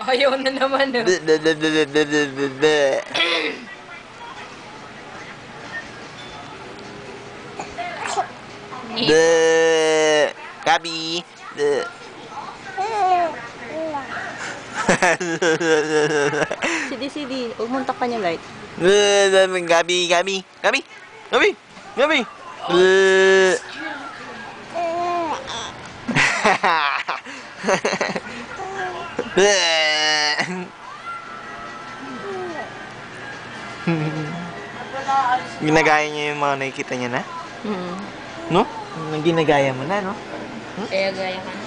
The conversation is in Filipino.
Ayaw na naman, no? Gabi. Sidi, huwag mong takpan yung light. Gabi. Ginagaya niya yung mga nakikita niya na? No? Ginagaya mo na, no? Kaya gaya ka